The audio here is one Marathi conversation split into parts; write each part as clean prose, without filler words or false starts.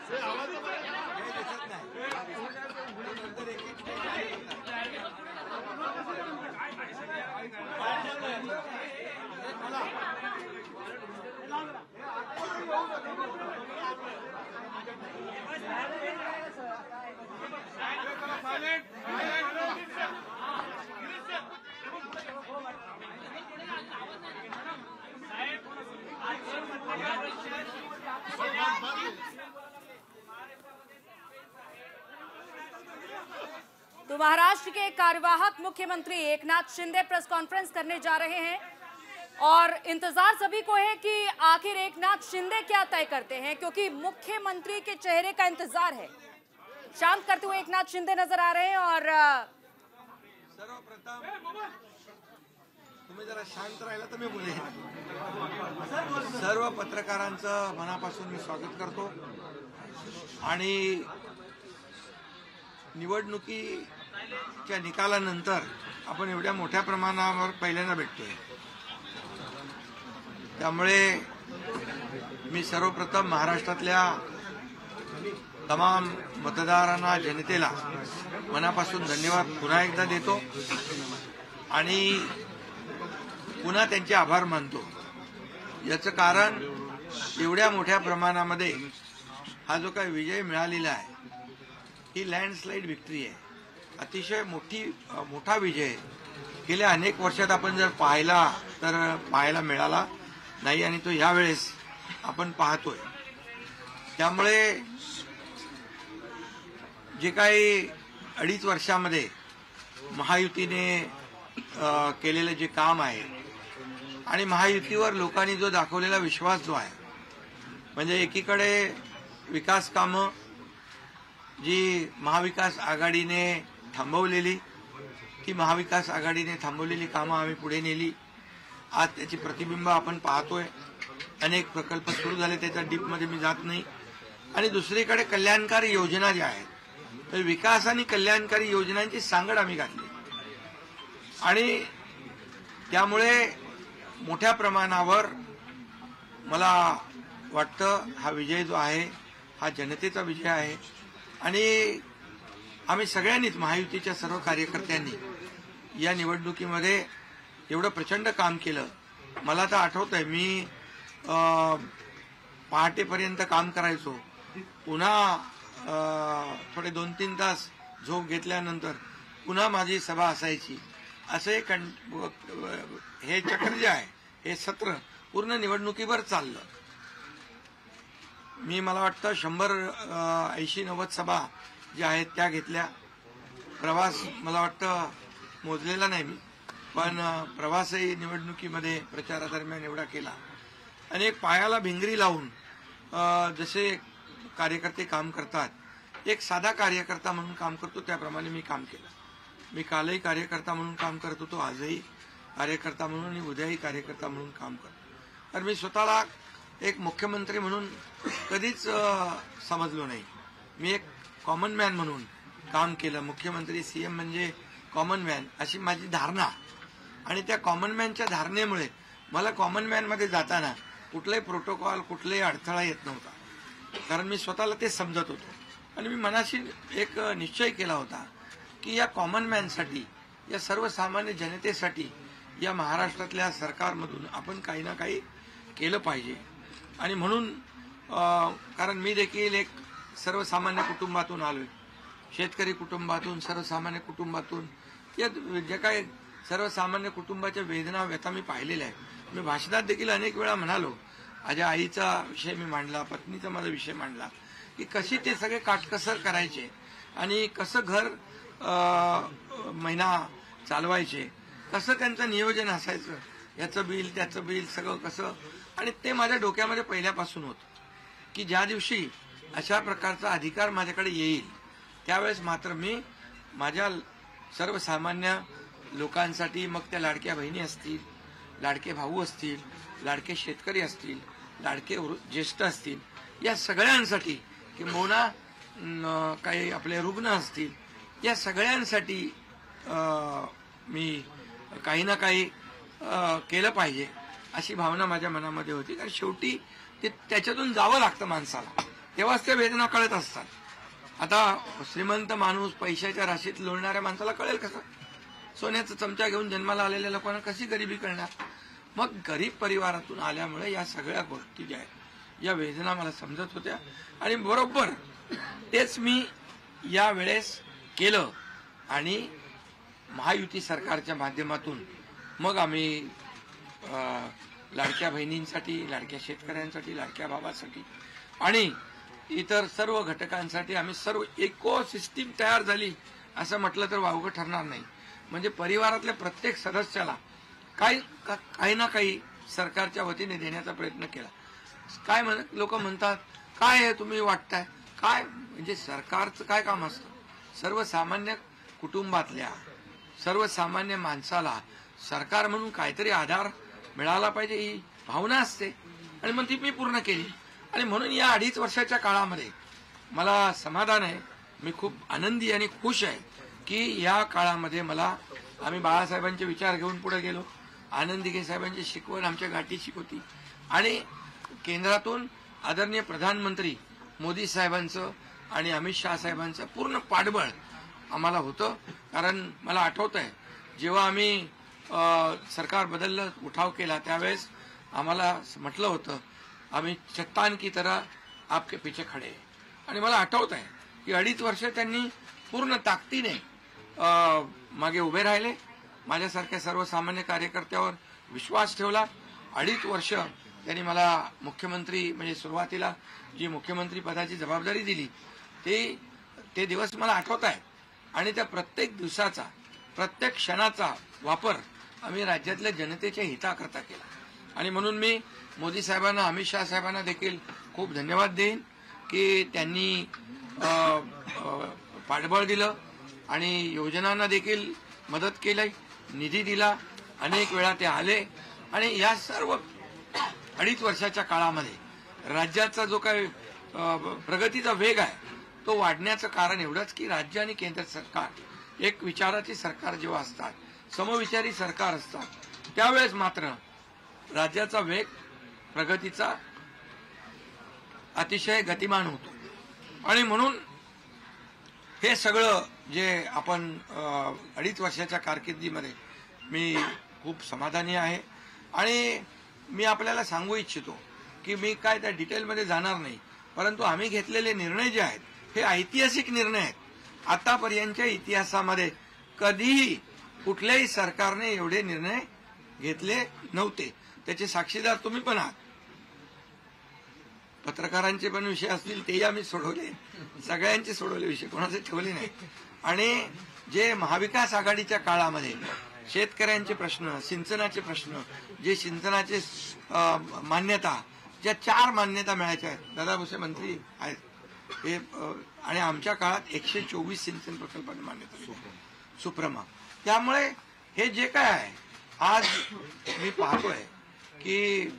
तो महाराष्ट्र के कार्यवाहक मुख्यमंत्री एकनाथ शिंदे प्रेस कॉन्फ्रेंस करने जा रहे हैं और इंतजार सभी को है कि आखिर एकनाथ शिंदे क्या तय करते हैं, क्योंकि मुख्यमंत्री के चेहरे का इंतजार है। शांत करते हुए एकनाथ शिंदे नजर आ रहे हैं और सर्वप्रथम तुम्ही जरा शांत राहिला तर मी बोलेन। सर्व पत्रकारांचं मनापासून मी स्वागत करतो आणि निवडणुकीच्या निकालानंतर आपण एवढ्या मोठ्या प्रमाणावर पहिल्यांदा भेटतोय, त्यामुळे मी सर्वप्रथम महाराष्ट्रातल्या तमाम मतदारांना, जनतेला मनापासून धन्यवाद पुन्हा एकदा देतो आणि पुन्हा त्यांचे आभार मानतो। याचं कारण एवढ्या मोठ्या प्रमाणामध्ये हा जो काही विजय मिळालेला आहे ही लँडस्लाइड विक्ट्री आहे, अतिशय मोठा विजय गेल्या अनेक वर्षात आपण जर पाहायला मिळाला नाही आणि तो यावेळेस आपण पाहतोय। त्यामुळे जे काही 2.5 वर्षामध्ये महायुतीने केलेलं जे काम आहे आणि महायुतीवर लोकांनी जो दाखवलेला विश्वास जो आहे, म्हणजे एकीकडे विकास कामं जी महाविकास आघाडीने थांबवलेली, ती महाविकास आघाडीने थांबवलेली कामं आम्ही पुढे नेली। आज त्याची प्रतिबिंब आपण पाहतोय, अनेक प्रकल्प सुरू झाले, त्याच्या डीपमध्ये मी जात नाही। आणि दुसरीकडे कल्याणकारी योजना ज्या आहेत, तर विकास आणि कल्याणकारी योजनांची सांगड आम्ही घातली आणि त्यामुळे मोठ्या प्रमाणावर मला वाटतं हा विजय जो आहे हा जनतेचा विजय आहे आणि आम्ही सगळ्यांनीच, महायुतीच्या सर्व कार्यकर्त्यांनी या निवडणुकीमध्ये एवढं प्रचंड काम केलं। मला तर आठवतंय मी पहाटेपर्यंत काम करायचो, पुन्हा थोडे 2-3 तास झोप घेतल्यानंतर पुन्हा माझी सभा असायची। असे हे चक्र जे आहे, हे सत्र पूर्ण निवडणुकीवर चाललं। मला वाटतं 100-80-90 सभा ज्या आहेत त्या घेतल्या। प्रवास मला वाटतं मोजलेला नाही मी, पण प्रवासही निवडणुकीमध्ये प्रचारादरम्यान एवढा केला। अनेक पायाला भिंगरी लावून जसे कार्यकर्ते काम करतात, एक साधा कार्यकर्ता म्हणून काम करतो त्याप्रमाणे मी काम केलं। मी कालही कार्यकर्ता म्हणून काम करत होतो, आजही कार्यकर्ता म्हणून आणि उद्याही कार्यकर्ता म्हणून काम करतो। तर मी स्वतःला एक मुख्यमंत्री म्हणून कधीच समजलो नाही, मी एक कॉमन मॅन म्हणून काम केलं। मुख्यमंत्री सीएम म्हणजे कॉमन मॅन अशी माझी धारणा, आणि त्या कॉमन मॅनच्या धारणेमुळे मला कॉमन मॅनमध्ये जाताना कुठलाही प्रोटोकॉल, कुठलाही अडथळा येत नव्हता, कारण मी स्वतःला ते समजत होतो आणि मी मनाशी एक निश्चय केला होता की या कॉमन मॅनसाठी, या सर्वसामान्य जनतेसाठी या महाराष्ट्रातल्या सरकारमधून आपण काही ना काही केलं पाहिजे। आणि म्हणून कारण मी देखील एक सर्वसामान्य कुटुंबातून आलोय, शेतकरी कुटुंबातून, सर्वसामान्य कुटुंबातून, या जे काही सर्वसामान्य कुटुंबाच्या वेदना, व्यथा मी पाहिलेल्या आहेत। मी भाषणात देखील अनेक वेळा म्हणालो, माझ्या आईचा विषय मी मांडला, पत्नीचा माझा विषय मांडला की कशी ते सगळे काटकसर करायचे आणि कसं घर महिना चालवायचे, कसं त्यांचं नियोजन असायचं, याचं बिल त्याचं बिल सगळं कसं, आणि ते माझ्या डोक्यामध्ये पहिल्यापासून होतं की ज्या दिवशी अशा प्रकारचा अधिकार माझ्याकडे येईल त्यावेळेस मात्र मी माझ्या सर्वसामान्य लोकांसाठी, मग त्या लाडक्या बहिणी असतील, लाडके भाऊ असतील, लाडके शेतकरी असतील, लाडके ज्येष्ठ असतील, या सगळ्यांसाठी, किंबहुना काही आपले रुग्ण असतील, या सगळ्यांसाठी मी काही ना काही केलं पाहिजे अशी भावना माझ्या मनामध्ये होती। कारण शेवटी ते त्याच्यातून जावं लागतं माणसाला, तेव्हाच त्या वेदना कळत असतात. आता श्रीमंत माणूस पैशाच्या राशीत लोळणाऱ्या माणसाला कळेल कसं? सोन्याचा चमचा घेऊन जन्माला आलेल्या लोकांना कशी गरिबी कळणार? मग गरीब परिवारातून आल्यामुळे या सगळ्या गोष्टी ज्या आहेत या वेदना मला समजत होत्या आणि बरोबर तेच मी या वेळेस केलं आणि महायुती सरकारच्या माध्यमातून मग आम्ही लाडक्या बहिणींसाठी, लाडक्या शेतकऱ्यांसाठी, लाडक्या भावासाठी आणि इतर सर्व घटकांसाठी आम्ही सर्व इको सिस्टीम तयार झाली असं म्हटलं तर वावगं ठरणार नाही. म्हणजे परिवारातल्या प्रत्येक सदस्याला काही ना काही सरकारच्या वतीने देण्याचा प्रयत्न केला. काय लोक म्हणतात काय आहे तुम्ही वाटताय काय, म्हणजे सरकारचं काय काम असतं? सर्वसामान्य कुटुंबातल्या सर्वसामान्य माणसाला सरकार म्हणून काहीतरी आधार मिळाला पाहिजे ही भावना असते आणि मग ती मी पूर्ण केली. आणि म्हणून या 2.5 वर्षाच्या काळामध्ये मला समाधान आहे. मी खूप आनंदी आणि खुश आहे की या काळामध्ये आम्ही बाळासाहेबांचे विचार घेऊन पुढे गेलो. आनंद दिघे साहेबांची शिकवण आमच्या गाठीशी होती आणि केंद्रातून आदरणीय प्रधानमंत्री मोदी साहेबांचं आणि अमित शहा साहेबांचं पूर्ण पाठबळ आम्हाला होतं. कारण मला आठवत आहे जेव्हा आम्ही सरकार बदललं, उठाव केला, त्यावेळेस आम्हाला म्हटलं होतं आम्ही चट्टान की तरह आपके पीछे खडे. आणि मला आठवत आहे की 2.5 वर्ष त्यांनी पूर्ण ताकदीने मागे उभे राहिले. माझ्यासारख्या सर्वसामान्य कार्यकर्त्यावर विश्वास ठेवला. 2.5 वर्ष त्यांनी मला मुख्यमंत्री म्हणजे सुरुवातीला जी मुख्यमंत्री पदाची जबाबदारी दिली ते दिवस मला आठवत आहे आणि त्या प्रत्येक दिवसाचा प्रत्येक क्षणाचा वापर आम्ही राज्यातल्या जनतेच्या हिताकरता केला. आणि म्हणून मी मोदी साहेबांना, अमित शहा साहेबांना देखील खूप धन्यवाद देईन की त्यांनी पाठबळ दिलं आणि योजनांना देखील मदत केली, निधी दिला. अनेक वेळा ते आले आणि या सर्व 2.5 वर्षाच्या काळामध्ये राज्याचा जो काही प्रगतीचा वेग आहे तो वाढण्याचं कारण एवढंच की राज्य आणि केंद्र सरकार एक विचाराची सरकार जेव्हा असतात, समविचारी सरकार असतात, त्यावेळेस मात्र राज्याचा वेग प्रगतीचा अतिशय गतिमान होतो. आणि म्हणून हे सगळं जे आपण 2.5 वर्षाच्या कारकिर्दीमध्ये मी खूप समाधानी आहे. आणि मी आपल्याला सांगू इच्छितो की मी काय त्या डिटेलमध्ये जाणार नाही, परंतु आम्ही घेतलेले निर्णय जे आहेत हे ऐतिहासिक निर्णय आहेत. आतापर्यंतच्या इतिहासामध्ये कधीही कुठल्याही सरकारने एवढे निर्णय घेतले नव्हते. त्याचे साक्षीदार तुम्ही पण आहात. पत्रकारांचे पण विषय असतील तेही आम्ही सोडवले, सगळ्यांचे सोडवले विषय, कोणाचे ठेवले नाही. आणि जे महाविकास आघाडीच्या काळामध्ये शेतकऱ्यांचे प्रश्न, सिंचनाचे प्रश्न, जे सिंचनाचे मान्यता, ज्या 4 मान्यता मिळायच्या आहेत, दादा भुसे मंत्री आहेत हे, आणि आमच्या काळात 124 सिंचन प्रकल्पांना मान्यता, सुप्रमा. त्यामुळे हे जे काय आहे आज मी पाहतोय की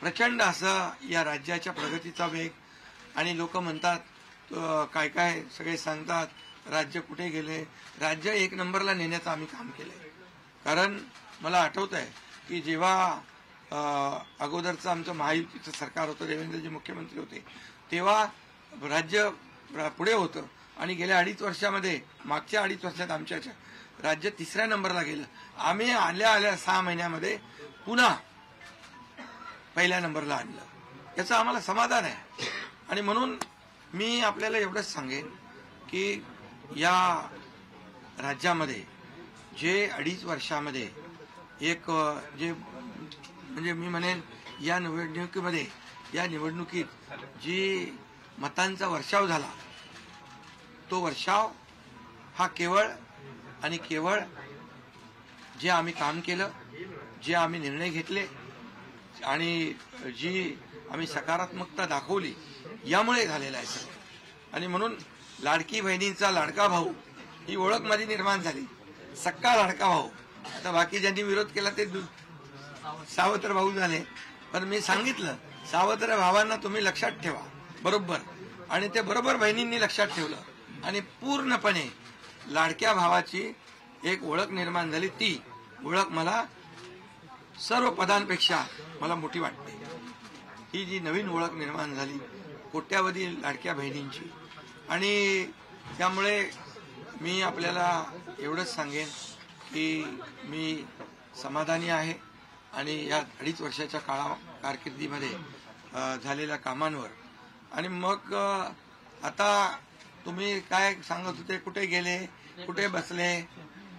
प्रचंड असं या राज्याच्या प्रगतीचा वेग. आणि लोक म्हणतात काय काय सगळे सांगतात राज्य कुठे गेले. राज्य 1 नंबरला नेण्याचं आम्ही काम केलंय. कारण मला आठवत आहे की जेव्हा अगोदरचं आमचं महायुतीचं सरकार होतं, देवेंद्रजी मुख्यमंत्री होते, तेव्हा राज्य पुढे होतं आणि गेल्या 2.5 वर्षामध्ये, मागच्या 2.5 वर्षात आमच्या राज्य 3ऱ्या नंबरला गेलं. आम्ही आल्या 6 महिन्यामध्ये पुन्हा 1ल्या नंबरला आणलं. याचं आम्हाला समाधान आहे. आणि म्हणून मी आपल्याला एवढंच सांगेन की या राज्यामध्ये जे 2.5 वर्षामध्ये एक जे म्हणजे मी म्हणेन या निवडणुकीत जी मतांचा वर्षाव झाला, तो वर्षाव हा केवळ आणि केवळ जे आम्ही काम केलं, जे आम्ही निर्णय घेतले आणि जी आम्ही सकारात्मकता दाखवली यामुळे झालेला आहे सर. आणि म्हणून लाडकी बहिणींचा लाडका भाऊ ही ओळख माझी निर्माण झाली, सक्का लाडका भाऊ. आता बाकी ज्यांनी विरोध केला ते सावत्र भाऊ झाले, पण मी सांगितलं सावत्र भावांना तुम्ही लक्षात ठेवा बरोबर. आणि ते बरोबर बहिणींनी लक्षात ठेवलं आणि पूर्णपणे लाडक्या भावाची एक ओळख निर्माण झाली. ती ओळख मला सर्व पदांपेक्षा मला मोठी वाटते. ही जी नवीन ओळख निर्माण झाली, कोट्यावधी लाडक्या बहिणींची. आणि त्यामुळे मी आपल्याला एवढंच सांगेन की मी समाधानी आहे आणि या 2.5 वर्षाच्या कारकिर्दीमध्ये झालेल्या कामांवर. आणि मग आता तुम्ही काय सांगत होते, कुठे गेले, कुठे बसले,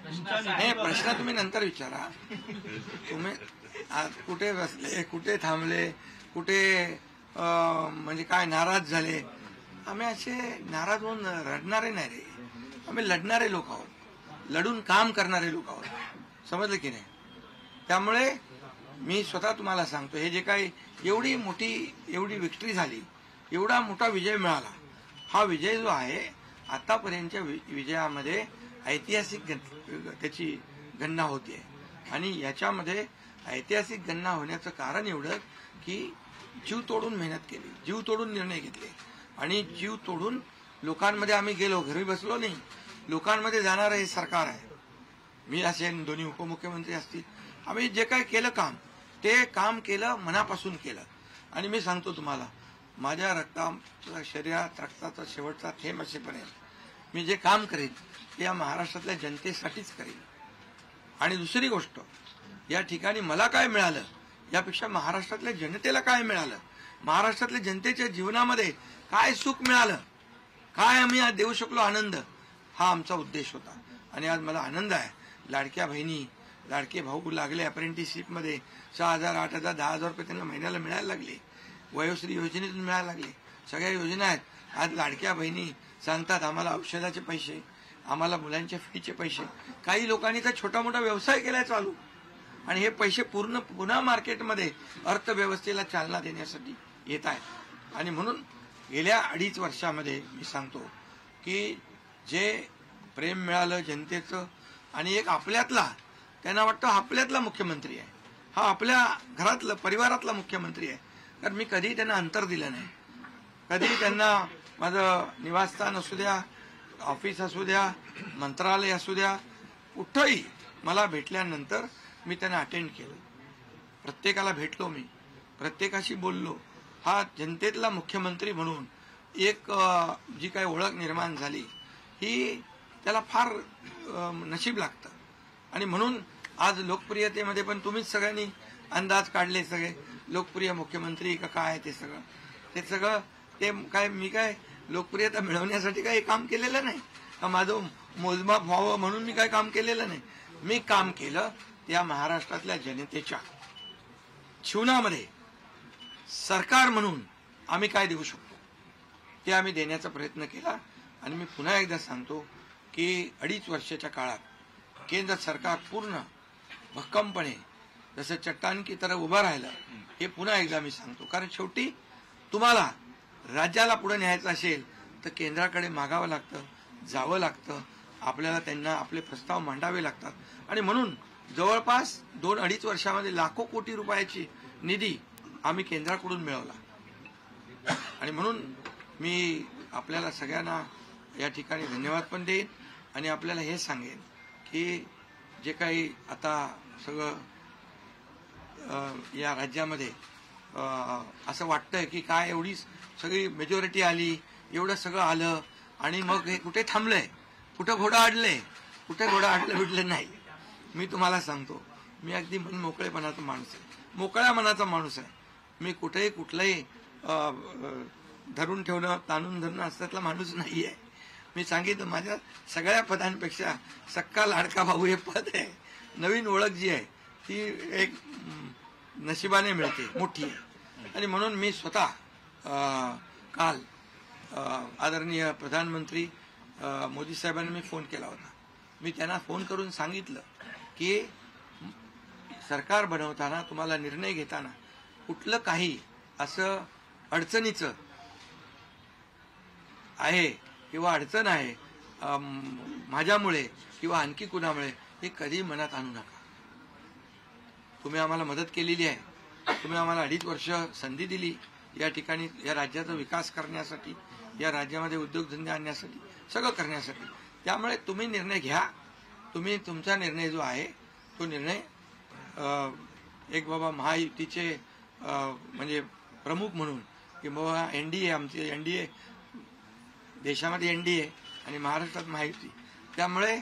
हे प्रश्न तुम्ही नंतर विचारा. तुम्ही कुठे बसले, कुठे थांबले, कुठे म्हणजे काय नाराज झाले. आम्ही असे नाराज होऊन रडणारे नाही रे, आम्ही लढणारे लोक आहोत, लढून काम करणारे लोक आहोत. समजलं की नाही? त्यामुळे मी स्वतः तुम्हाला सांगतो, हे जे काही एवढी विक्ट्री झाली, एवढा मोठा विजय मिळाला, हा विजय जो आहे आतापर्यंतच्या विजयामध्ये ऐतिहासिक त्याची गणना होतीये. आणि याच्यामध्ये ऐतिहासिक गणना होण्याचं कारण एवढं की जीव तोडून मेहनत केली, जीव तोडून निर्णय घेतले आणि जीव तोडून लोकांमध्ये आम्ही गेलो, घरी बसलो नाही, लोकांमध्ये जाणारं हे सरकार आहे. मी असेल, दोन्ही उपमुख्यमंत्री असतील, आम्ही जे काही केलं काम, ते काम केलं, मनापासून केलं. आणि मी सांगतो तुम्हाला, माझ्या शरीरात रक्ताचा शेवटचा थेंब असेपर्यंत मी जे काम करेन ते या महाराष्ट्रातल्या जनतेसाठीच करेन. आणि दुसरी गोष्ट, या ठिकाणी मला काय मिळालं यापेक्षा महाराष्ट्रातल्या जनतेला काय मिळालं, महाराष्ट्रातल्या जनतेच्या जीवनामध्ये काय सुख मिळालं, काय आम्ही आज देऊ शकलो आनंद, हा आमचा उद्देश होता. आणि आज मला आनंद आहे, लाडक्या बहिणी, लाडके भाऊ लागले अप्रेंटिसशिपमध्ये, 6,000, 8,000, 10,000 रुपये त्यांना महिन्याला मिळायला लागले, वयोश्री योजनेतून मिळायला लागले, सगळ्या योजना आहेत. आज लाडक्या बहिणी सांगतात आम्हाला औषधाचे पैसे, आम्हाला मुलांच्या फीचे पैसे. काही लोकांनी तर छोटा मोठा व्यवसाय केलाय चालू, आणि हे पैसे पुन्हा मार्केटमध्ये अर्थव्यवस्थेला चालना देण्यासाठी येत आहेत. आणि म्हणून गेल्या 2.5 वर्षामध्ये मी सांगतो की जे प्रेम मिळालं जनतेचं, आणि एक आपल्यातला, त्यांना वाटतं आपल्यातला मुख्यमंत्री आहे, हा आपल्या घरातला परिवारातला मुख्यमंत्री आहे. कारण मी कधी त्यांना अंतर दिलं नाही, कधी त्यांना माझं निवासस्थान असू द्या, ऑफिस असू द्या, मंत्रालय असू द्या, कुठंही मला भेटल्यानंतर मी त्यांना अटेंड केलं, प्रत्येकाला भेटलो, मी प्रत्येकाशी बोललो. हा जनतेतला मुख्यमंत्री म्हणून एक जी काही ओळख निर्माण झाली, ही त्याला फार नशीब लागतं. आणि म्हणून आज लोकप्रियतेमध्ये पण तुम्हीच सगळ्यांनी अंदाज काढले, सगळे लोकप्रिय मुख्यमंत्री का काय, ते सगळं ते काय, मी काय लोकप्रियता मिळवण्यासाठी काही काम केलेलं नाही, का माझं मोजमाप व्हावं म्हणून मी काय काम केलेलं नाही. मी काम केलं त्या महाराष्ट्रातल्या जनतेच्या जीवनामध्ये सरकार म्हणून आम्ही काय देऊ शकतो ते आम्ही देण्याचा प्रयत्न केला. आणि मी पुन्हा एकदा सांगतो की 2.5 वर्षाच्या काळात केंद्र सरकार पूर्ण भक्कमपणे जसं चट्टान की तरह उभं राहिलं, हे पुन्हा एकदा मी सांगतो. कारण शेवटी तुम्हाला राज्याला पुढे न्यायचं असेल तर केंद्राकडे मागावं लागतं, जावं लागतं, आपल्याला त्यांना आपले प्रस्ताव मांडावे लागतात. आणि म्हणून जवळपास 2-2.5 वर्षामध्ये लाखो कोटी रुपयाची निधी आम्ही केंद्राकडून मिळवला. आणि म्हणून मी आपल्याला सगळ्यांना या ठिकाणी धन्यवाद पण देईन आणि आपल्याला हे सांगेन की जे काही आता सगळं या राज्यामध्ये असं वाटतंय की काय एवढी सगळी मेजॉरिटी आली, एवढं सगळं आलं आणि मग हे कुठे थांबलंय, कुठं घोडा अडलंय, कुठे घोडा अडलं बिडलं नाही. मी तुम्हाला सांगतो, मी अगदी मन मोकळेपणाचा माणूस आहे, मोकळ्या मनाचा माणूस आहे. मी कुठेही कुठलंही धरून ठेवणं, ताणून धरणं असल्यातला माणूस नाही आहे. मी सांगितलं, माझ्या सगळ्या पदांपेक्षा सक्का लाडका भाऊ हे पद आहे. नवीन ओळख जी आहे ती एक नशिबाने मिळते, मोठी आहे. आणि म्हणून मी स्वतः काल आदरणीय प्रधानमंत्री मोदी साहेबांना मी फोन केला होता. मी त्यांना फोन करून सांगितलं की सरकार बनवताना, तुम्हाला निर्णय घेताना कुठलं काही असं अडचणीचं आहे किंवा अडचण आहे माझ्यामुळे किंवा आणखी कुणामुळे, हे कधी मनात आणू नका. तुम्ही आम्हाला मदत केलेली आहे, तुम्ही आम्हाला 2.5 वर्ष संधी दिली या ठिकाणी या राज्याचा विकास करण्यासाठी, या राज्यामध्ये उद्योगधंदे आणण्यासाठी, सगळं करण्यासाठी. त्यामुळे तुम्ही निर्णय घ्या. तुम्ही तुमचा निर्णय जो आहे तो निर्णय एक बाबा महायुतीचे म्हणजे प्रमुख म्हणून किंवा एनडीए, आमचे एनडीए देशामध्ये एनडीए आणि महाराष्ट्रात महायुती, त्यामुळे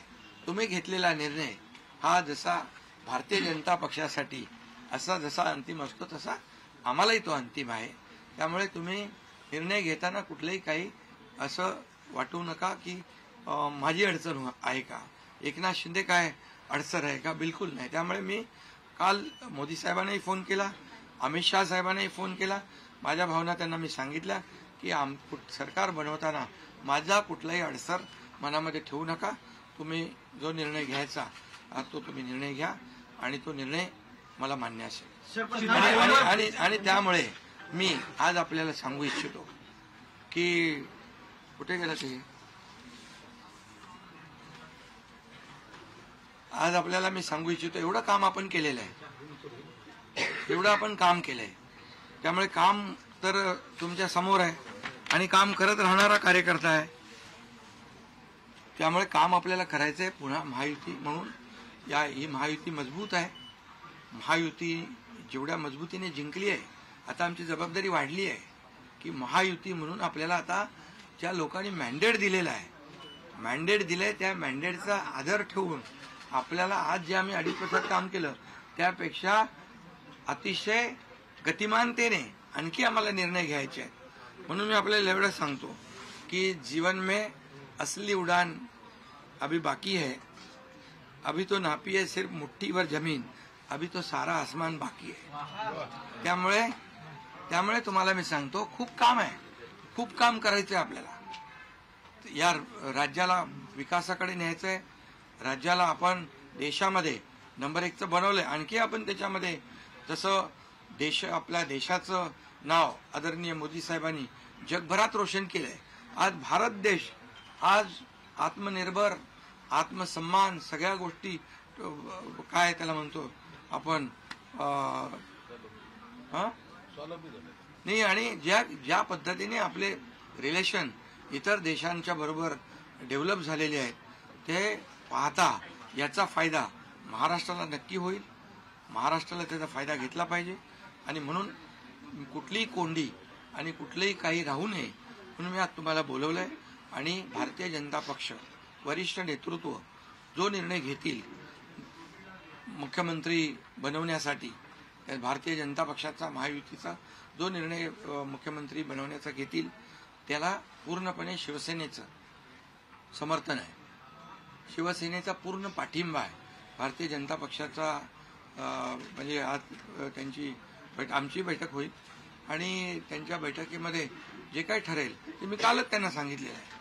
तुम्ही घेतलेला निर्णय हा जसा भारतीय जनता पक्षासाठी असा जसा अंतिम असतो तसा आम्हालाही तो अंतिम आहे. त्यामुळे तुम्ही निर्णय घेताना कुठलंही काही असं वाटू नका की माझी अडचण आहे का, एकनाथ शिंदे काय अडचण आहे का, बिलकुल नाही. त्यामुळे मी काल मोदी साहेबांनाही फोन केला, अमित शहा साहेबांनाही फोन केला. माझ्या भावना त्यांना मी सांगितल्या की सरकार बनवताना माझा कुठलाही अडसर मनामध्ये ठेवू नका. तुम्ही जो निर्णय घ्यायचा तो तुम्ही निर्णय घ्या आणि तो निर्णय मला मान्य असेल. आणि त्यामुळे मी आज आपल्याला सांगू इच्छितो की कुठे गेला ते, आज आपल्याला मी सांगू इच्छितो एवढं काम आपण केलेलं आहे, एवढं आपण काम केलंय. त्यामुळे काम तर तुमच्या समोर आहे आणि काम करत राहणारा कार्यकर्ता आहे. त्यामुळे काम आपल्याला करायचंय. पुन्हा महायुती म्हणून ही महायुती मजबूत आहे. महायुती जेवढ्या मजबूतीने जिंकली आहे, आता आमची जबाबदारी वाढली आहे की महायुती म्हणून आपल्याला आता ज्या लोकांनी मॅन्डेट दिलेला आहे, मॅन्डेट दिलंय त्या मॅन्डेटचा आदर ठेवून आपल्याला आज जे आम्ही 2.5 वर्षात काम केलं त्यापेक्षा अतिशय गतिमानतेने आणखी आम्हाला निर्णय घ्यायचे आहेत. म्हणून मी आपल्याला एवढं सांगतो की जीवन में असली उड़ान अभी बाकी है, अभी तो नापी है सिर्फ मुट्ठी भर जमीन, अभी तो सारा आसमान बाकी है. त्यामुळे तुम्हाला मी सांगतो खूप काम आहे, खूप काम करायचंय आपल्याला. या राज्याला विकासाकडे न्यायचंय. राज्याला आपण देशामध्ये नंबर 1चं बनवलंय. आणखी आपण त्याच्यामध्ये जसं आपल्या देशाचं नाव आदरणीय मोदी साहेबांनी जगभरात रोशन केलंय. आज भारत देश आज आत्मनिर्भर, आत्मसन्मान सगळ्या गोष्टी काय त्याला म्हणतो आपण नाही. आणि ज्या पद्धतीने आपले रिलेशन इतर देशांच्या बरोबर डेव्हलप झालेले आहेत ते पाहता याचा फायदा महाराष्ट्राला नक्की होईल. महाराष्ट्राला त्याचा फायदा घेतला पाहिजे आणि म्हणून कुठलीही कोंडी आणि कुठलंही काही राहू नये म्हणून मी आज तुम्हाला बोलवलंय. आणि भारतीय जनता पक्ष वरिष्ठ नेतृत्व जो निर्णय घेतील मुख्यमंत्री बनवण्यासाठी, भारतीय जनता पक्षाचा महायुतीचा जो निर्णय मुख्यमंत्री बनवण्याचा घेतील त्याला पूर्णपणे शिवसेनेचं समर्थन आहे, शिवसेनेचा पूर्ण पाठिंबा आहे. भारतीय जनता पक्षाचा म्हणजे आज आमची बैठक होईल आणि त्यांच्या बैठकीमध्ये जे काही ठरेल ते मी कालच त्यांना सांगितलेलं आहे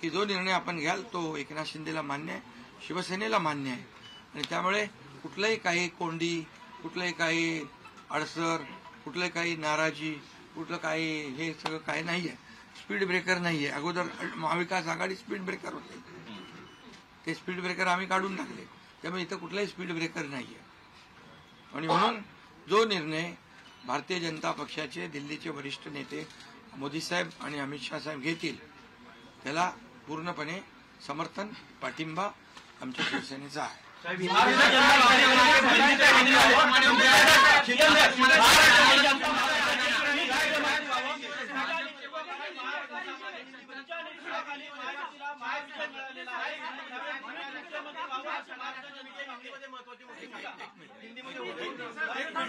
की जो निर्णय आपण घ्याल तो एकनाथ शिंदेला मान्य आहे, शिवसेनेला मान्य आहे. आणि त्यामुळे कुठलंही काही कोंडी, कुठलंही काही अडसर, कुठलं काही नाराजी, कुठलं काही हे सगळं काही नाहीये. स्पीड ब्रेकर नाहीये. अगोदर महाविकास आघाडी स्पीड ब्रेकर होते, ते स्पीड ब्रेकर आम्ही काढून टाकले. त्यामुळे इथं कुठलाही स्पीड ब्रेकर नाहीये. आणि म्हणून जो निर्णय भारतीय जनता पक्षाचे दिल्लीचे वरिष्ठ नेते मोदी साहेब आणि अमित शहा साहेब घेतील त्याला पूर्णपणे समर्थन, पाठिंबा आमच्या शिवसेनेचा आहे.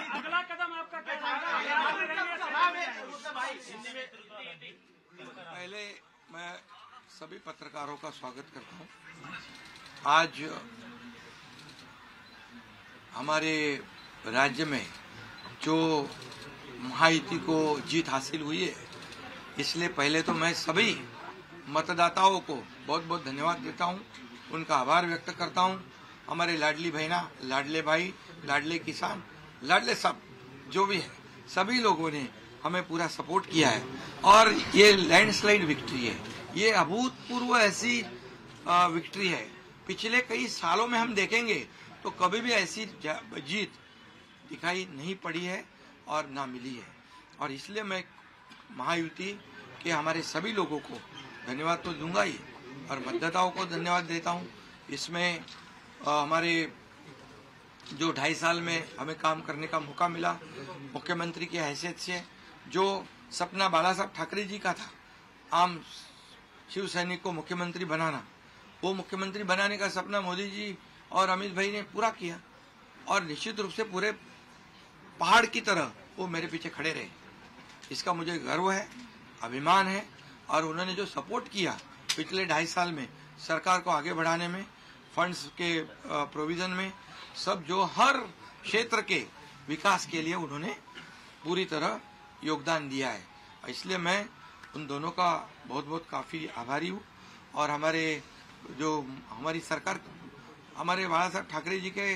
अगला कदम आपका क्या पहले मैं सभी पत्रकारों का स्वागत करता हूं. आज हमारे राज्य में जो महायुति को जीत हासिल हुई है, इसलिए पहले तो मैं सभी मतदाताओं को बहुत बहुत धन्यवाद देता हूं, उनका आभार व्यक्त करता हूं. हमारे लाडली बहना, लाडले भाई, लाडले किसान, लाडले सब जो भी है, सभी लोगों ने हमें पूरा सपोर्ट किया है और ये लैंडस्लाइड विक्ट्री है. ये अभूतपूर्व ऐसी विक्ट्री है. पिछले कई सालों में हम देखेंगे तो कभी भी ऐसी जीत दिखाई नहीं पड़ी है और ना मिली है. और इसलिए मैं महायुति के हमारे सभी लोगों को धन्यवाद तो दूंगा ही और मतदाताओं को धन्यवाद देता हूं. इसमें हमारे जो 2.5 साल में हमें काम करने का मौका मिला मुख्यमंत्री की हैसियत से, जो सपना बाला साहब ठाकरे जी का था, आम शिव सैनिक को मुख्यमंत्री बनाना। वो मुख्यमंत्री बनाने का सपना मोदी जी और अमित भाई ने पूरा किया और निश्चित रूप से पूरे पहाड़ की तरह वो मेरे पीछे खड़े रहे। इसका मुझे गर्व है, अभिमान है। और उन्होंने जो सपोर्ट किया पिछले 2.5 साल में सरकार को आगे बढ़ाने में, फंड्स के प्रोविजन में, सब जो हर क्षेत्र के विकास के लिए उन्होंने पूरी तरह योगदान दिया है। इसलिए मैं उन दोनों का बहुत बहुत काफ़ी आभारी हूँ। और हमारी सरकार हमारे बाला साहब ठाकरे जी के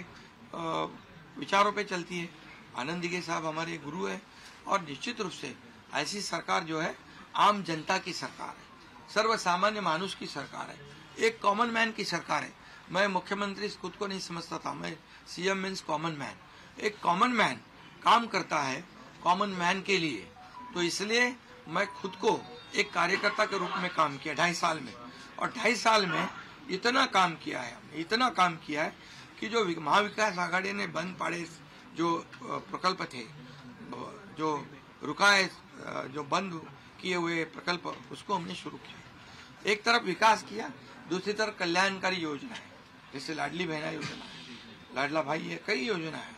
विचारों पे चलती है। आनंद दिघे साहब हमारे गुरु है और निश्चित रूप से ऐसी सरकार जो है आम जनता की सरकार है, सर्वसामान्य मानुष की सरकार है, एक कॉमन मैन की सरकार है। मैं मुख्यमंत्री खुद को नहीं समझता था, मैं सीएम मीन्स कॉमन मैन। एक कॉमन मैन काम करता है कॉमन मैन के लिए, तो इसलिए मैं खुद को एक कार्यकर्ता के रूप में काम किया 2.5 साल में। और 2.5 साल में इतना काम किया है, इतना काम किया है कि जो महाविकास आघाड़ी ने बंद पाड़े जो प्रकल्प थे, जो रुकाए, जो बंद किए हुए प्रकल्प, उसको हमने शुरू किया। एक तरफ विकास किया, दूसरी तरफ कल्याणकारी योजना है, जैसे लाडली बहना योजना है, लाडला भाई है, कई योजना है।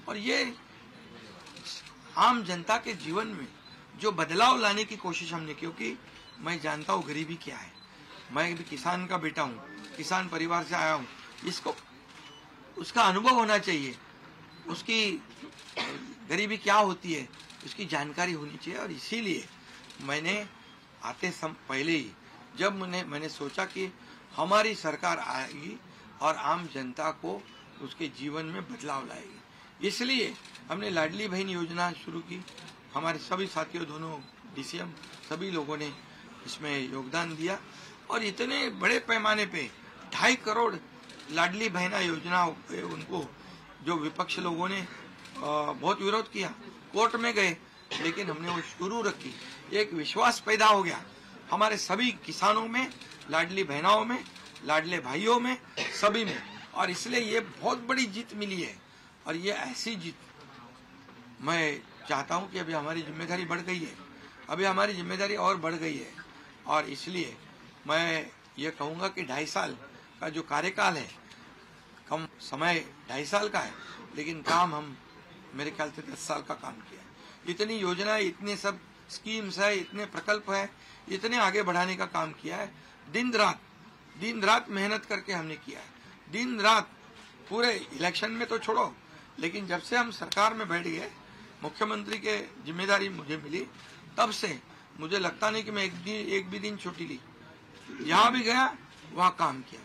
और ये आम जनता के जीवन में जो बदलाव लाने की कोशिश हमने, क्योंकि मैं जानता हूँ गरीबी क्या है, मैं भी किसान का बेटा हूँ, किसान परिवार से आया हूँ, इसको उसका अनुभव होना चाहिए, उसकी गरीबी क्या होती है उसकी जानकारी होनी चाहिए। और इसीलिए मैंने आते पहले ही जब मैंने सोचा कि हमारी सरकार आएगी और आम जनता को उसके जीवन में बदलाव लाएगी, इसलिए हमने लाडली बहन योजना शुरू की। हमारे सभी साथियों, दोनों डीसीएम, सभी लोगों ने इसमें योगदान दिया और इतने बड़े पैमाने पे 2.5 करोड़ लाडली बहना योजना उनको जो विपक्ष लोगों ने बहुत विरोध किया, कोर्ट में गए, लेकिन हमने वो शुरू रखी। एक विश्वास पैदा हो गया हमारे सभी किसानों में, लाडली बहनाओं में, लाडले भाइयों में, सभी में। और इसलिए ये बहुत बड़ी जीत मिली है। और ये ऐसी जीत मैं चाहता हूं कि अभी हमारी जिम्मेदारी बढ़ गई है, अभी हमारी जिम्मेदारी और बढ़ गई है। और इसलिए मैं ये कहूँगा कि 2.5 साल का जो कार्यकाल है, कम समय 2.5 साल का है, लेकिन काम हम मेरे ख्याल से 10 साल का काम किया है। इतनी योजना, इतने सब स्कीम्स है, इतने प्रकल्प है, इतने आगे बढ़ाने का काम किया है। दिन रात मेहनत करके हमने किया है, दिन रात। पूरे इलेक्शन में तो छोड़ो, लेकिन जब से हम सरकार में बैठ गए, मुख्यमंत्री के जिम्मेदारी मुझे मिली, तब से मुझे लगता नहीं कि मैं एक भी दिन छुट्टी ली। यहाँ भी गया, वहाँ काम किया।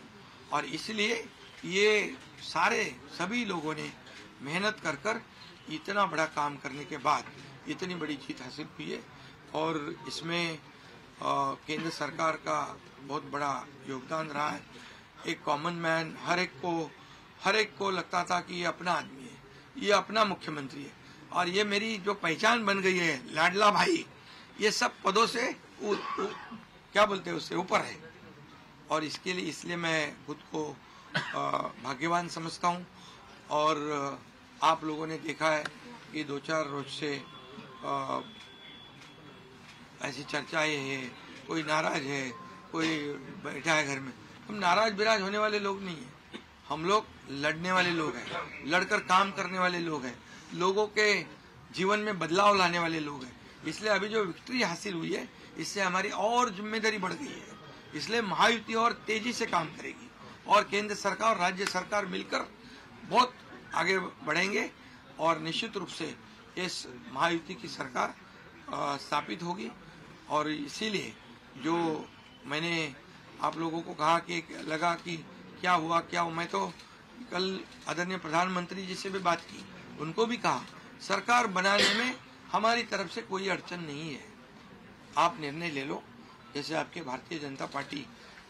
और इसलिए ये सभी लोगों ने मेहनत कर इतना बड़ा काम करने के बाद इतनी बड़ी जीत हासिल हुई है। और इसमें केंद्र सरकार का बहुत बड़ा योगदान रहा है। एक कॉमन मैन, हर एक को लगता था कि ये अपना आदमी है, ये अपना मुख्यमंत्री है। और ये मेरी जो पहचान बन गई है, लाडला भाई, ये सब पदों से क्या बोलते हैं, उससे ऊपर है। और इसलिए मैं खुद को भाग्यवान समझता हूँ। और आप लोगों ने देखा है कि 2-4 रोज से ऐसी चर्चाएं हैं, कोई नाराज है, कोई बैठा है घर में। हम नाराज बिराज होने वाले लोग नहीं हैं, हम लोग लड़ने वाले लोग हैं, लड़कर काम करने वाले लोग हैं, लोगों के जीवन में बदलाव लाने वाले लोग हैं। इसलिए अभी जो विक्ट्री हासिल हुई है, इससे हमारी और जिम्मेदारी बढ़ गई है। इसलिए महायुति और तेजी से काम करेगी और केंद्र सरकार और राज्य सरकार मिलकर बहुत आगे बढ़ेंगे और निश्चित रूप से इस महायुति की सरकार स्थापित होगी। और इसीलिए जो मैंने आप लोगों को कहा कि लगा कि क्या हुआ, मैं तो कल आदरणीय प्रधानमंत्री जी से भी बात की, उनको भी कहा सरकार बनाने में हमारी तरफ से कोई अड़चन नहीं है, आप निर्णय ले लो। जैसे आपके भारतीय जनता पार्टी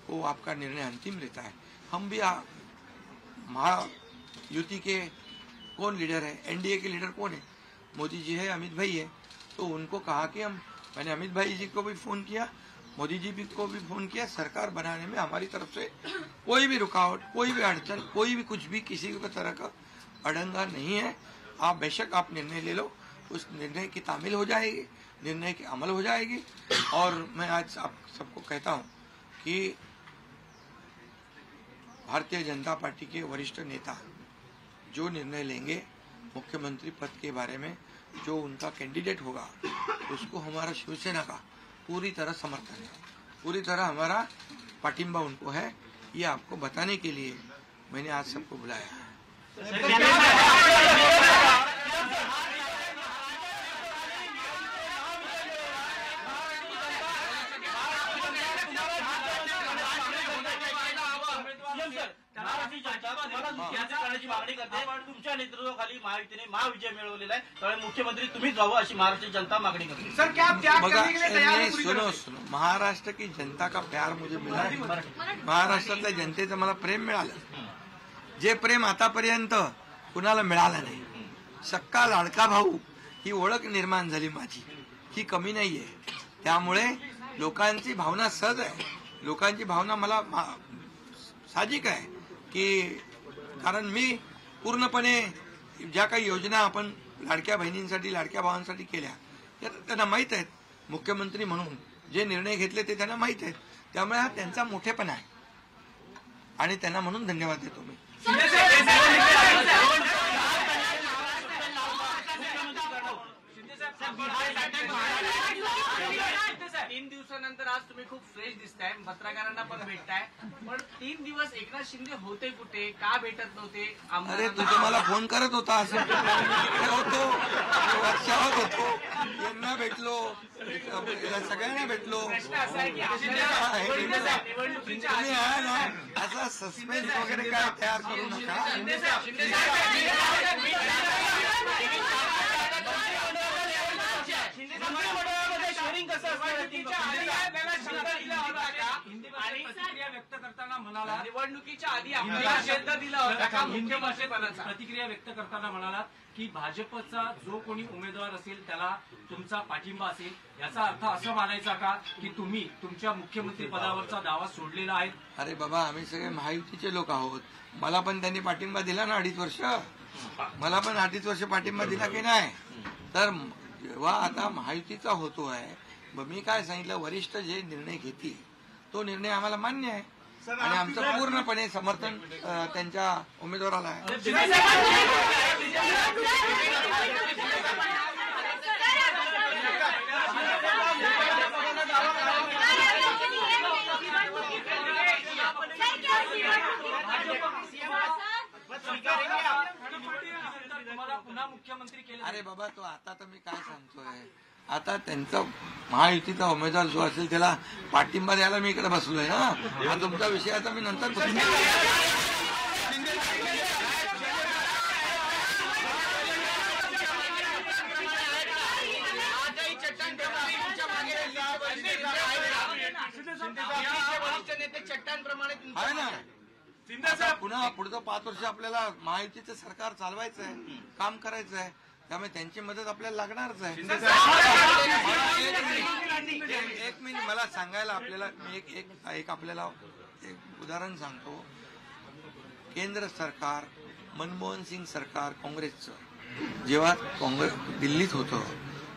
को आपका निर्णय अंतिम रहता है, हम भी महायुति के कौन लीडर है, एनडीए के लीडर कौन है, मोदी जी है, अमित भाई है। तो उनको कहा कि मैंने अमित भाई जी को भी फोन किया, मोदी जी को भी फोन किया, सरकार बनाने में हमारी तरफ से कोई भी रुकावट, कोई भी अड़चन, कोई भी कुछ भी, किसी भी तरह का अड़ंगा नहीं है। आप बेशक आप निर्णय ले लो, उस निर्णय की तामील हो जाएगी निर्णय की अमल हो जाएगी। और मैं आज आप सबको कहता हूं कि भारतीय जनता पार्टी के वरिष्ठ नेता जो निर्णय लेंगे मुख्यमंत्री पद के बारे में, जो उनका कैंडिडेट होगा, उसको हमारा शिवसेना का पूरी तरह समर्थन है, पूरी तरह हमारा पाटिंबा उनको है। ये आपको बताने के लिए मैंने आज सबको बुलाया है। मागणी करते पण तुमच्या नेतृत्वाखाली महायुतीने महाविजय मिळवलेला आहे, त्यामुळे मुख्यमंत्री तुम्हीच व्हावं अशी महाराष्ट्राची जनता मागणी करते। सर क्या आप त्याग करने के लिए तैयार हैं? सुनो, महाराष्ट्र की जनता का प्यार मुझे मिला है, महाराष्ट्रातल्या जनतेचं मला प्रेम मिळालं, जे प्रेम आतापर्यंत कुणाला मिळालं नाही। सक्का लाडका भाऊ ही ओळख निर्माण झाली माझी, ही कमी नाहीये। त्यामुळे लोकांची भावना सहज आहे, लोकांची भावना मला साहजिक आहे की कारण मी पूर्णपणे ज्या काही योजना आपण लाडक्या बहिणींसाठी लाडक्या भावांसाठी केल्या त्या त्यांना माहीत आहेत, मुख्यमंत्री म्हणून जे निर्णय घेतले ते त्यांना माहीत आहेत, त्यामुळे हा त्यांचा मोठेपणा आहे आणि त्यांना म्हणून धन्यवाद देतो मी। 3 दिवसानंतर आज तुम्ही खूप फ्रेश दिसताय, पत्रकारांना पण भेटताय, पण 3 दिवस एकनाथ शिंदे होते कुठे, का भेटत नव्हते? अरे तू तर मला फोन करत होता, असं होतो वर्षावर होतो, यांना भेटलो, सगळ्यांना भेटलो, तुम्ही आहे ना असा सस्पेन्स वगैरे काय तयार करू नका। व्यक्त करताना म्हणाला, निवडणुकीच्या आधी आपल्याला शब्द दिला होता का हिंदी भाषेत प्रतिक्रिया व्यक्त करताना म्हणाला की भाजपचा जो कोणी उमेदवार असेल त्याला तुमचा पाठिंबा असेल, याचा अर्थ असं मानायचा का की तुम्ही तुमच्या मुख्यमंत्री पदावरचा दावा सोडलेला आहे? अरे बाबा, आम्ही सगळे महायुतीचे लोक आहोत, मला पण त्यांनी पाठिंबा दिला ना 2.5 वर्ष, मला पण 2.5 वर्ष पाठिंबा दिला की नाही? तर जेव्हा आता महायुतीचा होतोय, मी काय सांगितलं, वरिष्ठ जे निर्णय घेतील तो निर्णय आम्हाला मान्य आहे आणि आमचं पूर्णपणे समर्थन त्यांच्या उमेदवाराला आहे। पुन्हा मुख्यमंत्री केले? अरे बाबा, तो आता तर मी काय सांगतोय, आता त्यांचा महायुतीचा उमेदवार जो असेल त्याला पाठिंबा द्यायला मी इकडे बसलोय ना। हा तुमचा विषय आता मी नंतर आहे ना। पुन्हा पुढचं 5 वर्ष आपल्याला महायुतीचं सरकार चालवायचं आहे, काम करायचं आहे, त्यामुळे त्यांची मदत आपल्याला लागणारच आहे। एक मिनिट मला सांगायला, आपल्याला मी एक आपल्याला एक उदाहरण सांगतो। केंद्र सरकार, मनमोहन सिंग सरकार काँग्रेसचं जेव्हा काँग्रेस दिल्लीत होतं,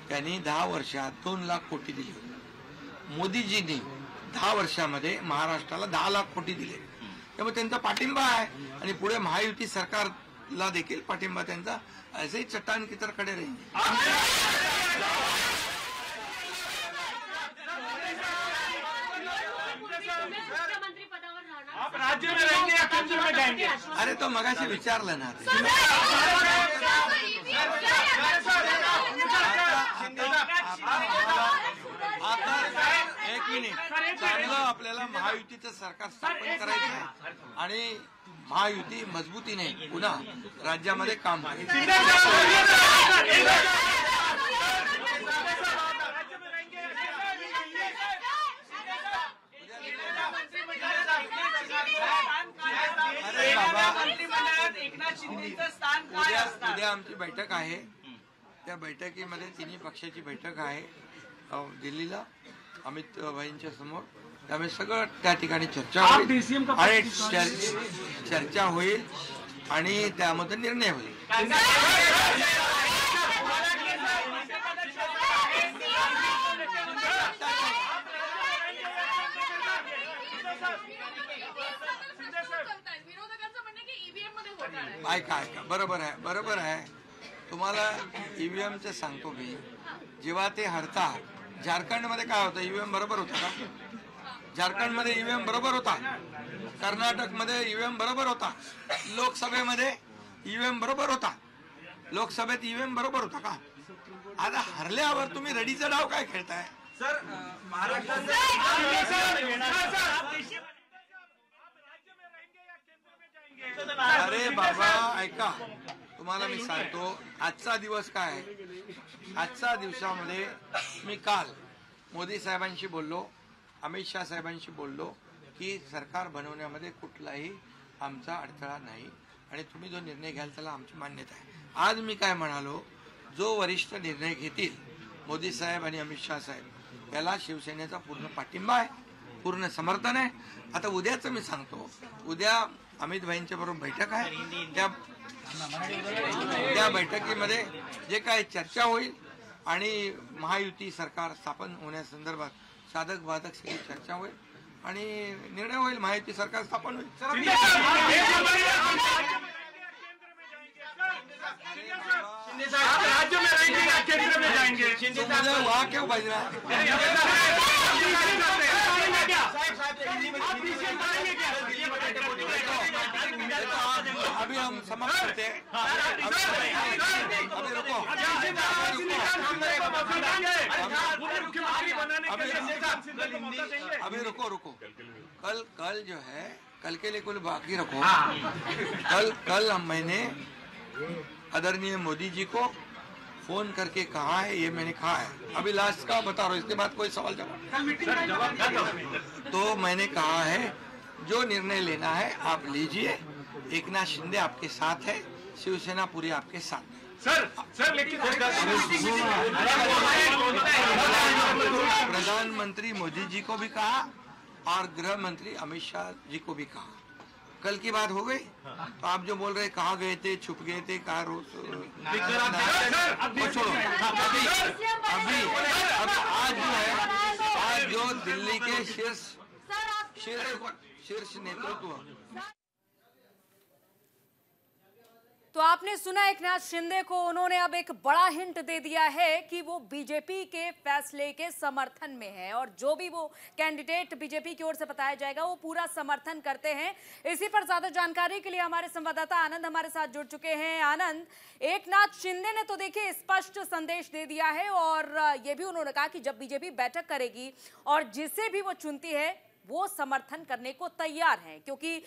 त्यांनी 10 वर्षात 2 लाख कोटी दिले होते। मोदीजींनी 10 वर्षामध्ये महाराष्ट्राला 10 लाख कोटी दिले, त्यामुळे त्यांचा पाठिंबा आहे आणि पुढे महायुती सरकारला देखील पाठिंबा त्यांचा ऐसे ही चट्टान की तरह खड़े रहेंगे। आप राज्य में रहेंगे या केंद्र में जाएंगे? अरे तो मगाशी विचारलं ना, आता एक मिनिट, चांगलं आपल्याला महायुतीचं सरकार स्थापन करायचं आहे आणि महायुती मजबूतीने पुन्हा राज्यामध्ये काम करायचं। अरे बाबा, उद्या आमची बैठक आहे, त्या बैठकीमध्ये तिन्ही पक्षाची बैठक आहे दिल्लीला अमित भाईंच्या समोर, त्यामुळे सगळं त्या ठिकाणी चर्चा होईल आणि चर्चा होईल आणि त्यामध्ये निर्णय होईल। ऐका बरोबर आहे तुम्हाला ईव्हीएमचं सांगतो मी. जेव्हा ते हरतात झारखंडमध्ये काय होतं, ईव्हीएम बरोबर होता का? झारखंडमध्ये ईव्हीएम बरोबर होता, कर्नाटकमध्ये ईव्हीएम बरोबर होता, लोकसभेमध्ये ईव्हीएम बरोबर होता, लोकसभेत ईव्हीएम बरोबर होता का? आता हरल्यावर तुम्ही रडीचा डाव काय खेळताय? सर महाराष्ट्रात अरे बाबा ऐका, तुम्हाला मी सांगतो आजचा दिवस काय आहे. आजच्या दिवसामध्ये मी काल मोदी साहेबांशी बोललो, अमित शाह साहेबांशी बोललो की सरकार बनवण्यामध्ये कुठलाही आमचा अडथळा नाही आणि तुम्ही जो निर्णय घ्याल त्याला आमची मान्यता आहे. आज मी काय म्हणालो, जो वरिष्ठ निर्णय घेतील मोदी साहेब आणि अमित शाह साहेब याला शिवसेनेचा पूर्ण पाठिंबा आहे, पूर्ण समर्थन आहे. आता उद्याचं मी सांगतो, उद्या अमित भाईंच्या बरोबर बैठक आहे, त्या बैठकीमध्ये जे काय चर्चा होईल आणि महायुती सरकार स्थापन होण्यासंदर्भात साधक बाधक सगळी चर्चा होईल आणि निर्णय होईल, महायुती सरकार स्थापन होईल. राज्य में रहेंगे या केंद्र में जाएंगे? वहाँ क्यों बज रहा है? अभी हम समाप्त करते हैं. अभी रुको, अभी रुको. कल जो है, कल के लिए कुल बाकी रखो. कल मैंने आदरणीय मोदी जी को फोन करके कहा है, ये मैंने कहा है. अभी लास्ट का बता रहा हूँ, इसके बाद कोई सवाल जवाब. तो मैंने कहा है जो निर्णय लेना है आप लीजिए. एकनाथ शिंदे आपके साथ है, शिवसेना पूरी आपके साथ है. सर लेकिन प्रधानमंत्री मोदी जी को भी कहा और गृह मंत्री अमित शाह जी को भी कहा. कल की बात हो गई. तो आप जो बोल रहे कहाँ गए थे, छुप गए थे, कहाँ रोज छोड़ो. अभी आज जो है, आज जो दिल्ली के शीर्ष नेतृत्व. तो आपने सुना एकनाथ शिंदे को, उन्होंने अब एक बड़ा हिंट दे दिया है कि वो बीजेपी के फैसले के समर्थन में है और जो भी वो कैंडिडेट बीजेपी की ओर से बताया जाएगा वो पूरा समर्थन करते हैं. इसी पर ज्यादा जानकारी के लिए हमारे संवाददाता आनंद हमारे साथ जुड़ चुके हैं. आनंद, एकनाथ शिंदे ने तो देखिए स्पष्ट संदेश दे दिया है और ये भी उन्होंने कहा कि जब बीजेपी बैठक करेगी और जिसे भी वो चुनती है वो समर्थन करने को तैयार हैं, क्योंकि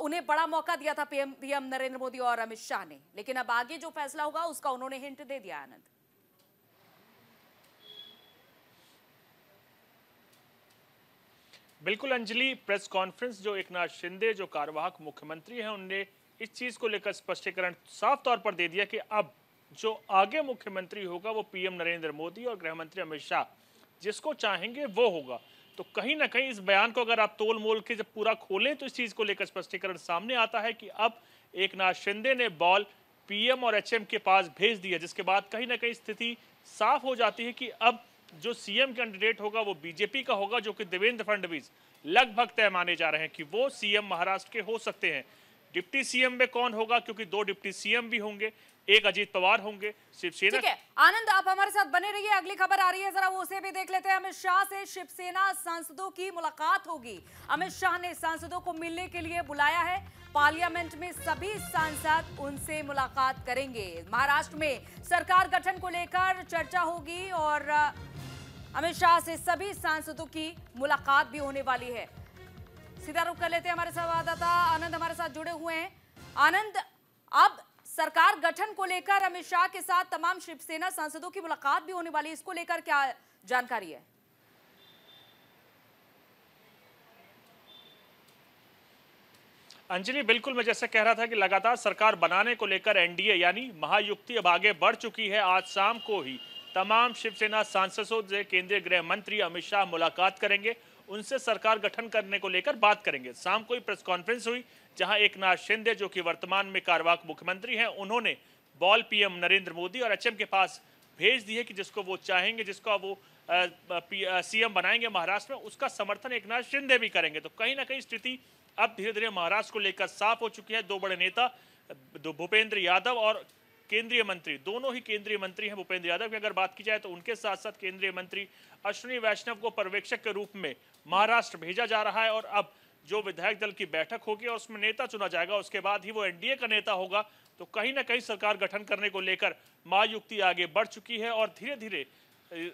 उन्हें बड़ा मौका दिया था पीएम नरेंद्र मोदी और अमित शाह ने. लेकिन अब आगे जो फैसला होगा उसका उन्होंने हिंट दे दिया. आनंद, बिल्कुल अंजलि, प्रेस कॉन्फ्रेंस जो एकनाथ शिंदे जो कार्यवाहक मुख्यमंत्री हैं उन्होंने इस चीज को लेकर स्पष्टीकरण साफ तौर पर दे दिया कि अब जो आगे मुख्यमंत्री होगा वो पीएम नरेंद्र मोदी और गृह मंत्री अमित शाह जिसको चाहेंगे वो होगा. तो कहीं ना कहीं इस बयान को अगर आप तोल मोल के जब पूरा खोलें तो इस चीज को लेकर स्पष्टीकरण सामने आता है कि अब एकनाथ शिंदे ने बॉल पीएम और एचएम के पास भेज दिया, जिसके बाद कहीं ना कहीं स्थिति साफ हो जाती है कि अब जो सीएम कैंडिडेट होगा वो बीजेपी का होगा, जो कि देवेंद्र फडणवीस लगभग तय माने जा रहे हैं कि वो सीएम महाराष्ट्र के हो सकते हैं. डिप्टी सीएम में कौन होगा, क्योंकि 2 डिप्टी सीएम भी होंगे, एक अजीत पवार होंगे, शिवसेना. ठीक है आनंद, आप हमारे साथ बने रहिए. अगली खबर आ रही है, जरा वो उसे भी देख लेते हैं. अमित शाह से शिवसेना सांसदों की मुलाकात होगी. अमित शाह ने सांसदों को मिलने के लिए बुलाया है. पार्लियामेंट में सभी सांसद उनसे मुलाकात करेंगे. महाराष्ट्र में सरकार गठन को लेकर चर्चा होगी और अमित शाह से सभी सांसदों की मुलाकात भी होने वाली है. सीधा रुख कर लेते हैं, हमारे संवाददाता आनंद हमारे साथ जुड़े हुए हैं. आनंद, अब सरकार गठन को लेकर अमित शाह के साथ तमाम शिवसेना सांसदों की मुलाकात भी होने वाली है, इसको लेकर क्या जानकारी है? अंजलि, बिल्कुल मैं जैसे कह रहा था कि लगातार सरकार बनाने को लेकर एनडीए यानी महायुति अब आगे बढ़ चुकी है. आज शाम को ही तमाम शिवसेना सांसदों से केंद्रीय गृह मंत्री अमित शाह मुलाकात करेंगे, उनसे सरकार गठन करने को लेकर बात करेंगे. शाम को ही प्रेस कॉन्फ्रेंस हुई जहां एकनाथ शिंदे जो कि वर्तमान में कार्यवाहक मुख्यमंत्री हैं, उन्होंने बॉल पीएम नरेंद्र मोदी और एचएम के पास भेज दी है कि जिसको वो चाहेंगे, जिसको वो सीएम बनाएंगे महाराष्ट्र में, उसका समर्थन एकनाथ शिंदे भी करेंगे. तो कहीं ना कहीं स्थिति अब धीरे धीरे महाराष्ट्र को लेकर साफ हो चुकी है. 2 बड़े नेता भूपेंद्र यादव और केंद्रीय मंत्री, दोनों ही केंद्रीय मंत्री हैं। भूपेंद्र यादव की अगर बात की जाए तो उनके साथ साथ केंद्रीय मंत्री अश्विनी वैष्णव को पर्यवेक्षक के रूप में महाराष्ट्र भेजा जा रहा है। और अब जो विधायक दल की बैठक होगी और उसमें नेता चुना जाएगा, उसके बाद ही वो एनडीए का नेता होगा। तो कहीं ना कहीं सरकार गठन करने को लेकर महायुति आगे बढ़ चुकी है और धीरे धीरे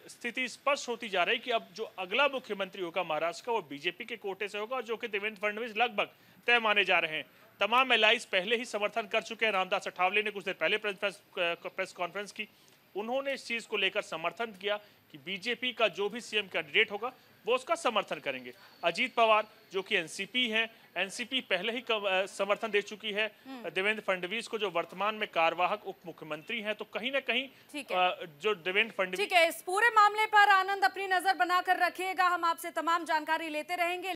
स्थिति स्पष्ट होती जा रही कि अब जो अगला मुख्यमंत्री होगा महाराष्ट्र का, वो बीजेपी के कोटे से होगा, जो कि देवेंद्र फडणवीस लगभग तय माने जा रहे हैं। तमाम एलाइज पहले ही समर्थन कर चुके हैं। रामदास अठावले ने कुछ देर पहले प्रेस कॉन्फ्रेंस की, उन्होंने इस चीज को लेकर समर्थन किया कि बीजेपी का जो भी सीएम कैंडिडेट होगा वो उसका समर्थन करेंगे। अजीत पवार जो कि एनसीपी हैं, एनसीपी पहले ही समर्थन दे चुकी है देवेंद्र फडणवीस को, जो वर्तमान में कार्यवाहक उप मुख्यमंत्री हैं। तो कहीं ना कहीं जो देवेंद्र फडणवीस, ठीक है, इस पूरे मामले पर आनंद अपनी नजर बनाकर रखिएगा, हम आपसे तमाम जानकारी लेते रहेंगे।